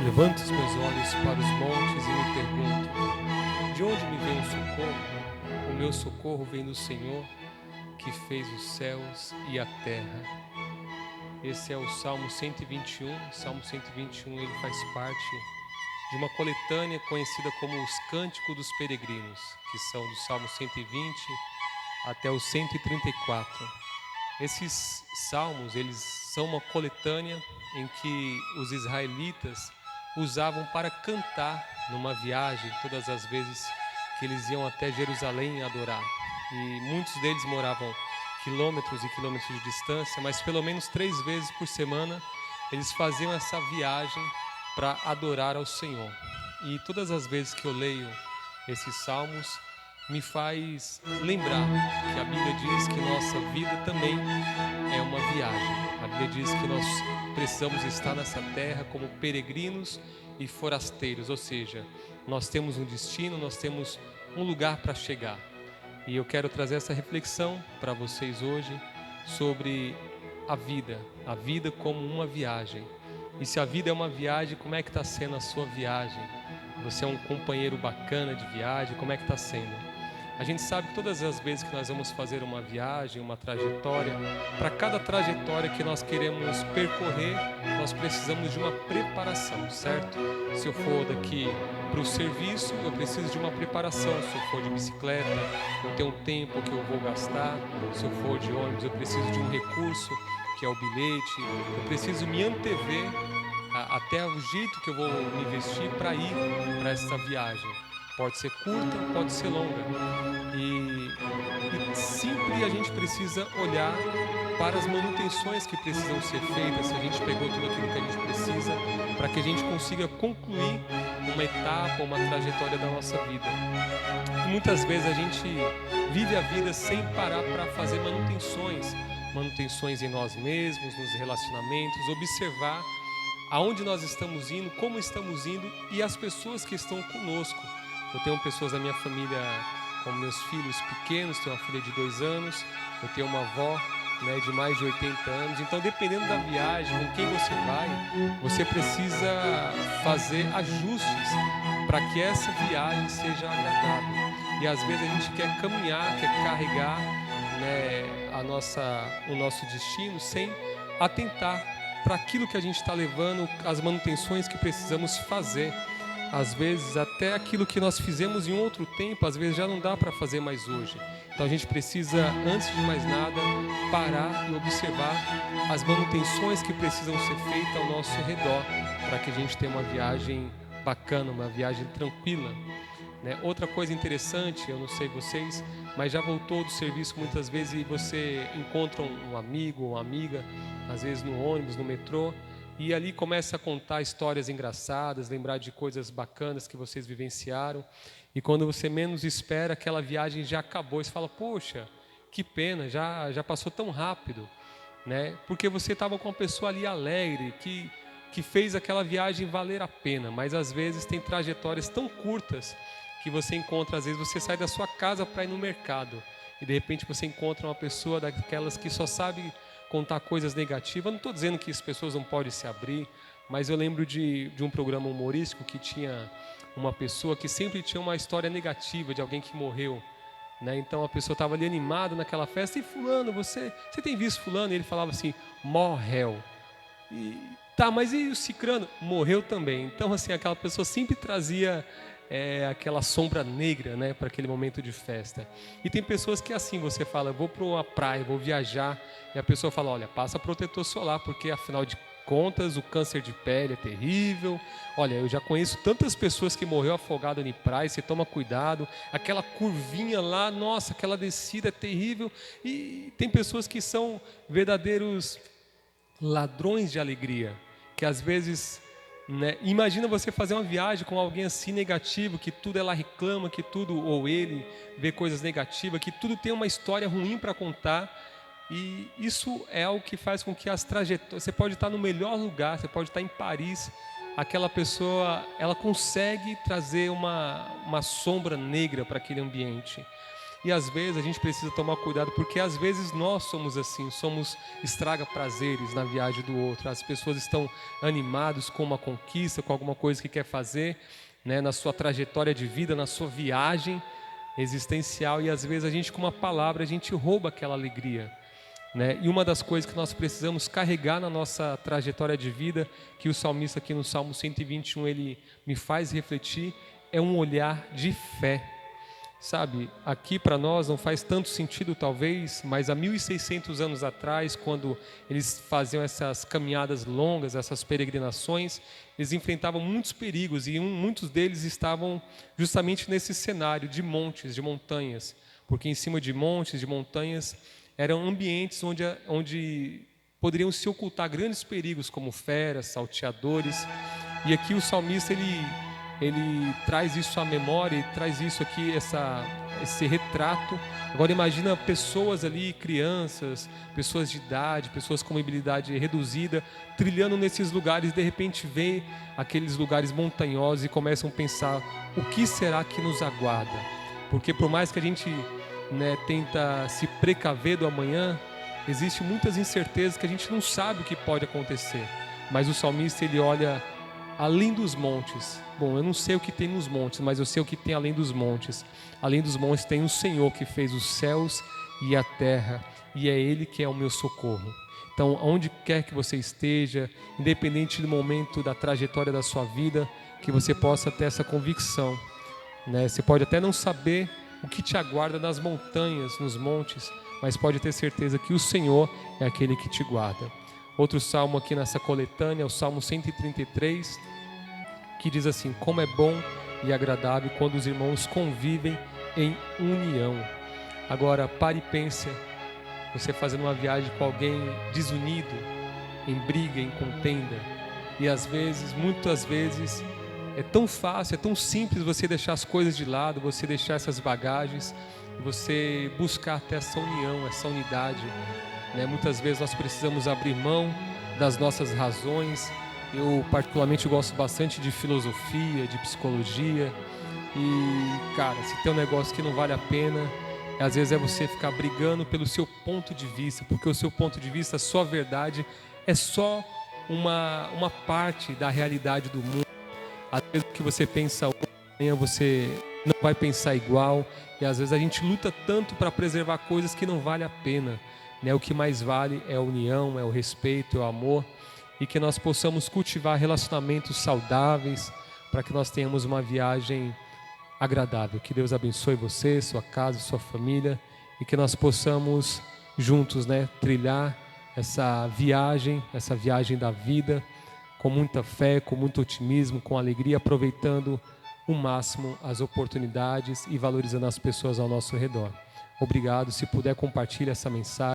Levanto os meus olhos para os montes e me pergunto: de onde me vem o socorro? O meu socorro vem do Senhor, que fez os céus e a terra. Esse é o Salmo 121. Salmo 121, ele faz parte de uma coletânea conhecida como os Cânticos dos Peregrinos, que são do Salmo 120 até o 134. Esses salmos, eles são uma coletânea em que os israelitas usavam para cantar numa viagem, todas as vezes que eles iam até Jerusalém adorar. E muitos deles moravam quilômetros e quilômetros de distância, mas pelo menos 3 vezes por semana eles faziam essa viagem para adorar ao Senhor. E todas as vezes que eu leio esses salmos, me faz lembrar que a Bíblia diz que nossa vida também é uma viagem. A Bíblia diz que nós precisamos estar nessa terra como peregrinos e forasteiros, ou seja, nós temos um destino, nós temos um lugar para chegar. E eu quero trazer essa reflexão para vocês hoje sobre a vida como uma viagem. E se a vida é uma viagem, como é que está sendo a sua viagem? Você é um companheiro bacana de viagem, como é que está sendo? A gente sabe que todas as vezes que nós vamos fazer uma viagem, uma trajetória, para cada trajetória que nós queremos percorrer, nós precisamos de uma preparação, certo? Se eu for daqui para o serviço, eu preciso de uma preparação. Se eu for de bicicleta, eu tenho um tempo que eu vou gastar. Se eu for de ônibus, eu preciso de um recurso, que é o bilhete. Eu preciso me antever até o jeito que eu vou me vestir para ir para essa viagem. Pode ser curta, pode ser longa. E sempre a gente precisa olhar para as manutenções que precisam ser feitas, se a gente pegou tudo aquilo que a gente precisa, para que a gente consiga concluir uma etapa, uma trajetória da nossa vida. E muitas vezes a gente vive a vida sem parar para fazer manutenções em nós mesmos, nos relacionamentos, observar aonde nós estamos indo, como estamos indo e as pessoas que estão conosco. Eu tenho pessoas da minha família, como meus filhos pequenos, tenho uma filha de 2 anos, eu tenho uma avó, né, de mais de 80 anos. Então, dependendo da viagem, com quem você vai, você precisa fazer ajustes para que essa viagem seja agradável. E às vezes a gente quer caminhar, quer carregar, né, o nosso destino sem atentar para aquilo que a gente está levando, as manutenções que precisamos fazer. Às vezes até aquilo que nós fizemos em outro tempo, às vezes já não dá para fazer mais hoje. Então a gente precisa, antes de mais nada, parar e observar as manutenções que precisam ser feitas ao nosso redor, para que a gente tenha uma viagem bacana, uma viagem tranquila, né? Outra coisa interessante, eu não sei vocês, mas já voltou do serviço muitas vezes e você encontra um amigo ou uma amiga, às vezes no ônibus, no metrô, e ali começa a contar histórias engraçadas, lembrar de coisas bacanas que vocês vivenciaram. E quando você menos espera, aquela viagem já acabou. E você fala, poxa, que pena, já passou tão rápido, né? Porque você estava com uma pessoa ali alegre, que fez aquela viagem valer a pena. Mas às vezes tem trajetórias tão curtas que você encontra, às vezes você sai da sua casa para ir no mercado. E de repente você encontra uma pessoa daquelas que só sabe contar coisas negativas. Eu não estou dizendo que as pessoas não podem se abrir, mas eu lembro de um programa humorístico que tinha uma pessoa que sempre tinha uma história negativa de alguém que morreu, né? Então a pessoa estava ali animada naquela festa, e fulano, você tem visto fulano? E ele falava assim, morreu. E tá, mas e o cicrano? Morreu também. Então assim, aquela pessoa sempre trazia aquela sombra negra, né, para aquele momento de festa. E tem pessoas que assim, você fala, vou para uma praia, vou viajar, e a pessoa fala, olha, passa protetor solar, porque afinal de contas o câncer de pele é terrível. Olha, eu já conheço tantas pessoas que morreu afogado em praia, você toma cuidado, aquela curvinha lá, nossa, aquela descida é terrível. E tem pessoas que são verdadeiros ladrões de alegria, que às vezes, né, imagina você fazer uma viagem com alguém assim negativo, que tudo ela reclama, que tudo, ou ele vê coisas negativas, que tudo tem uma história ruim para contar. E isso é algo que faz com que as trajetórias, você pode estar no melhor lugar, você pode estar em Paris, aquela pessoa, ela consegue trazer uma sombra negra para aquele ambiente. E às vezes a gente precisa tomar cuidado, porque às vezes nós somos assim, somos estraga prazeres na viagem do outro. As pessoas estão animadas com uma conquista, com alguma coisa que quer fazer, né, na sua trajetória de vida, na sua viagem existencial, e às vezes a gente, com uma palavra, a gente rouba aquela alegria, né? E uma das coisas que nós precisamos carregar na nossa trajetória de vida, que o salmista aqui no Salmo 121 ele me faz refletir, é um olhar de fé. Sabe, aqui para nós não faz tanto sentido talvez, mas há 1.600 anos atrás, quando eles faziam essas caminhadas longas, essas peregrinações, eles enfrentavam muitos perigos, e muitos deles estavam justamente nesse cenário de montes, de montanhas, porque em cima de montes, de montanhas, eram ambientes onde poderiam se ocultar grandes perigos, como feras, salteadores. E aqui o salmista ele traz isso à memória, ele traz isso aqui, esse retrato. Agora imagina pessoas ali, crianças, pessoas de idade, pessoas com mobilidade reduzida, trilhando nesses lugares, de repente vê aqueles lugares montanhosos e começam a pensar, o que será que nos aguarda? Porque por mais que a gente, né, tenta se precaver do amanhã, existem muitas incertezas que a gente não sabe o que pode acontecer. Mas o salmista ele olha além dos montes. Bom, eu não sei o que tem nos montes, mas eu sei o que tem além dos montes. Além dos montes tem o Senhor que fez os céus e a terra, e é Ele que é o meu socorro. Então, onde quer que você esteja, independente do momento da trajetória da sua vida, que você possa ter essa convicção, né? Você pode até não saber o que te aguarda nas montanhas, nos montes, mas pode ter certeza que o Senhor é aquele que te guarda. Outro salmo aqui nessa coletânea é o Salmo 133, que diz assim: como é bom e agradável quando os irmãos convivem em união. Agora, pare e pense, você fazendo uma viagem com alguém desunido, em briga, em contenda, e às vezes, muitas vezes, é tão fácil, é tão simples você deixar as coisas de lado, você deixar essas bagagens, e você buscar até essa união, essa unidade, né? Muitas vezes nós precisamos abrir mão das nossas razões. Eu particularmente gosto bastante de filosofia, de psicologia, e cara, se tem um negócio que não vale a pena, às vezes é você ficar brigando pelo seu ponto de vista, porque o seu ponto de vista, a sua verdade é só uma parte da realidade do mundo. Às vezes o que você pensa hoje, amanhã você não vai pensar igual, e às vezes a gente luta tanto para preservar coisas que não vale a pena, né? O que mais vale é a união, é o respeito, é o amor, e que nós possamos cultivar relacionamentos saudáveis para que nós tenhamos uma viagem agradável. Que Deus abençoe você, sua casa, sua família, e que nós possamos juntos, né, trilhar essa viagem da vida com muita fé, com muito otimismo, com alegria, aproveitando o máximo as oportunidades e valorizando as pessoas ao nosso redor. Obrigado. Se puder, compartilhe essa mensagem.